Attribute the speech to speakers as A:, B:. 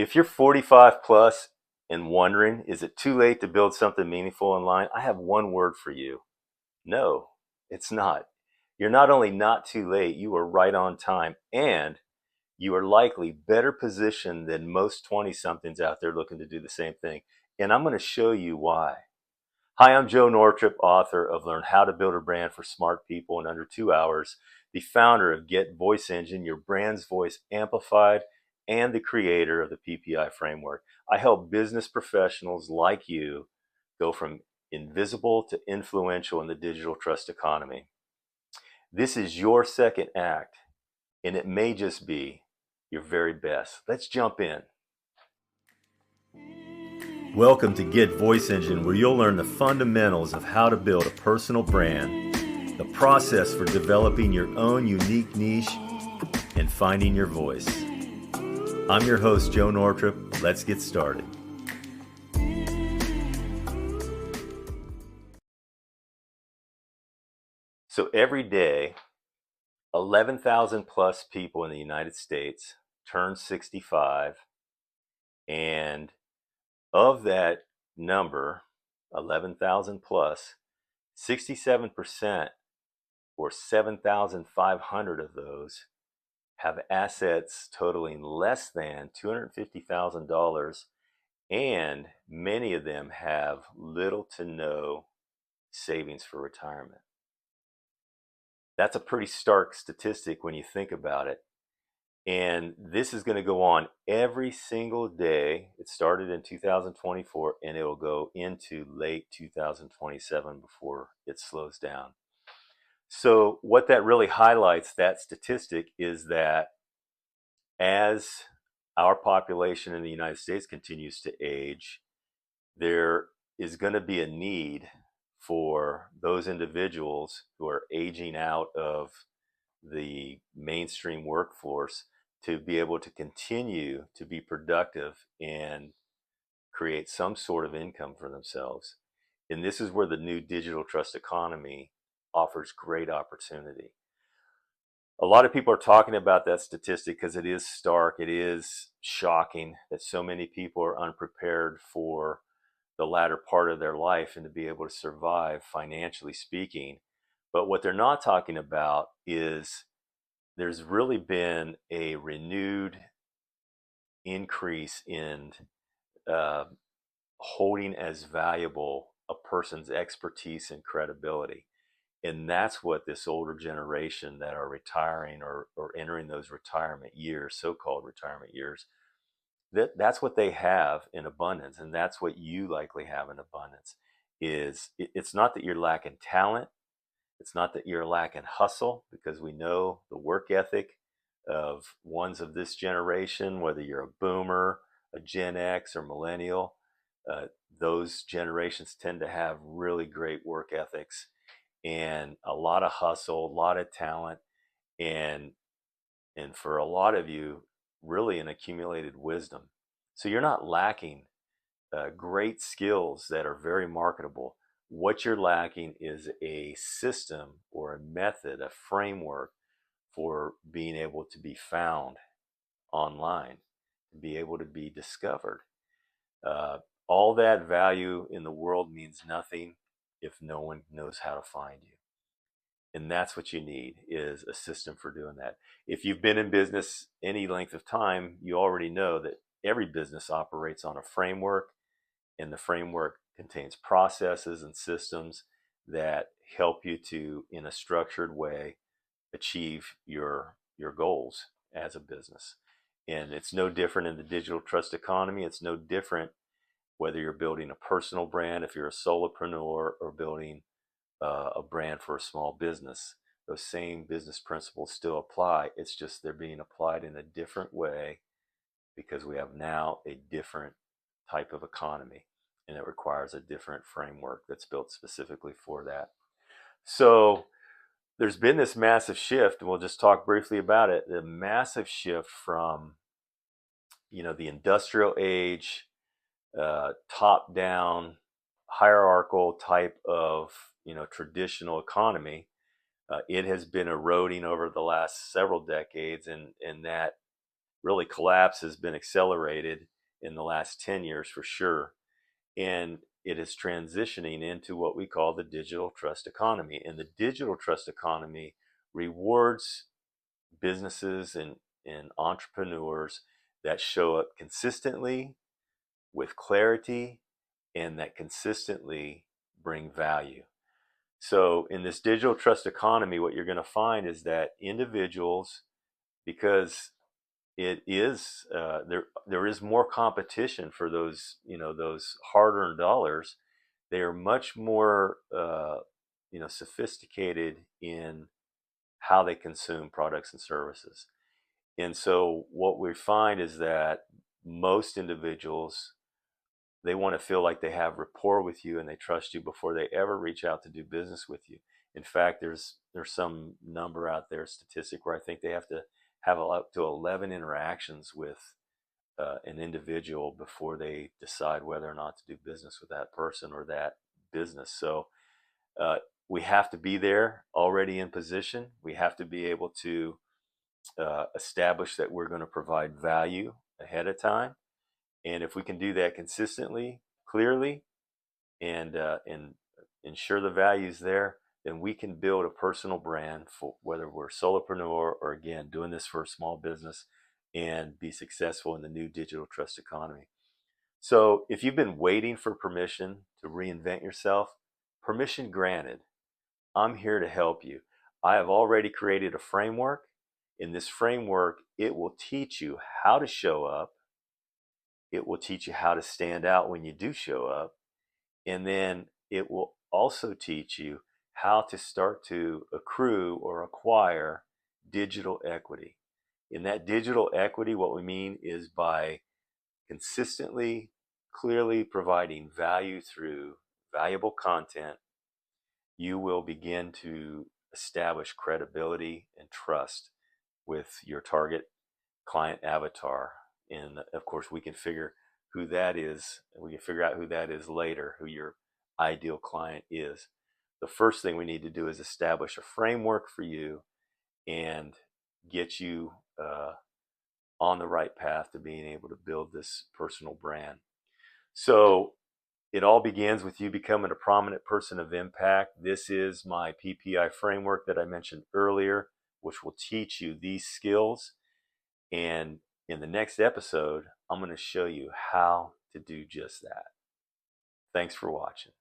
A: If you're 45 plus and wondering, is it too late to build something meaningful online? I have one word for you. No, it's not. You're not only not too late, you are right on time, and you are likely better positioned than most 20 somethings out there looking to do the same thing. And I'm going to show you why. Hi, I'm Joe Nortrup, author of Learn How to Build a Brand for Smart People in Under 2 Hours, the founder of Get Voice Engine, your brand's voice amplified, and the creator of the PPI framework. I help business professionals like you go from invisible to influential in the digital trust economy. This is your second act, and it may just be your very best. Let's jump in. Welcome to Get Voice Engine, where you'll learn the fundamentals of how to build a personal brand, the process for developing your own unique niche, and finding your voice. I'm your host, Joe Nortrup. Let's get started. So every day, 11,000 plus people in the United States turn 65, and of that number, 11,000 plus, 67% or 7,500 of those have assets totaling less than $250,000, and many of them have little to no savings for retirement. That's a pretty stark statistic when you think about it. And this is going to go on every single day. It started in 2024 and it'll go into late 2027 before it slows down. So what that really highlights, that statistic, is that as our population in the United States continues to age, there is going to be a need for those individuals who are aging out of the mainstream workforce to be able to continue to be productive and create some sort of income for themselves. And this is where the new digital trust economy offers great opportunity. A lot of people are talking about that statistic because it is stark. It is shocking that so many people are unprepared for the latter part of their life and to be able to survive financially speaking. But what they're not talking about is there's really been a renewed increase in holding as valuable a person's expertise and credibility. And that's what this older generation that are retiring or entering those retirement years, so-called retirement years, that's what they have in abundance. And that's what you likely have in abundance. It's not that you're lacking talent. It's not that you're lacking hustle, because we know the work ethic of ones of this generation, whether you're a boomer, a Gen X, or millennial, those generations tend to have really great work ethics and a lot of hustle, a lot of talent, and for a lot of you, really an accumulated wisdom. So you're not lacking great skills that are very marketable. What you're lacking is a system or a method, a framework for being able to be found online, be able to be discovered. All that value in the world means nothing if no one knows how to find you. And that's what you need, is a system for doing that. If you've been in business any length of time, you already know that every business operates on a framework, and the framework contains processes and systems that help you to, in a structured way, achieve your goals as a business. And it's no different in the digital trust economy. It's no different whether you're building a personal brand, if you're a solopreneur, or building a brand for a small business. Those same business principles still apply. It's just they're being applied in a different way because we have now a different type of economy, and it requires a different framework that's built specifically for that. So there's been this massive shift, and we'll just talk briefly about it. The massive shift from, the industrial age, top-down, hierarchical type of, traditional economy. It has been eroding over the last several decades, and that really collapse has been accelerated in the last 10 years for sure. And it is transitioning into what we call the digital trust economy. And the digital trust economy rewards businesses and entrepreneurs that show up consistently with clarity and that consistently bring value. So in this digital trust economy, what you're going to find is that individuals, because it is there is more competition for those, those hard-earned dollars. They are much more sophisticated in how they consume products and services. And so what we find is that most individuals, they want to feel like they have rapport with you and they trust you before they ever reach out to do business with you. In fact, there's some number out there, statistic, where I think they have to have up to 11 interactions with an individual before they decide whether or not to do business with that person or that business. So uh, we have to be there already in position. We have to be able to establish that we're going to provide value ahead of time. And if we can do that consistently, clearly, and ensure the value's there, then we can build a personal brand for whether we're a solopreneur or, again, doing this for a small business, and be successful in the new digital trust economy. So if you've been waiting for permission to reinvent yourself, permission granted. I'm here to help you. I have already created a framework. In this framework, it will teach you how to show up. It will teach you how to stand out when you do show up. And then it will also teach you how to start to accrue or acquire digital equity. In that digital equity, what we mean is by consistently, clearly providing value through valuable content, you will begin to establish credibility and trust with your target client avatar. And of course, we can figure who that is. We can figure out who that is later, who your ideal client is. The first thing we need to do is establish a framework for you and get you on the right path to being able to build this personal brand. So it all begins with you becoming a prominent person of impact. This is my PPI framework that I mentioned earlier, which will teach you these skills. And in the next episode, I'm going to show you how to do just that. Thanks for watching.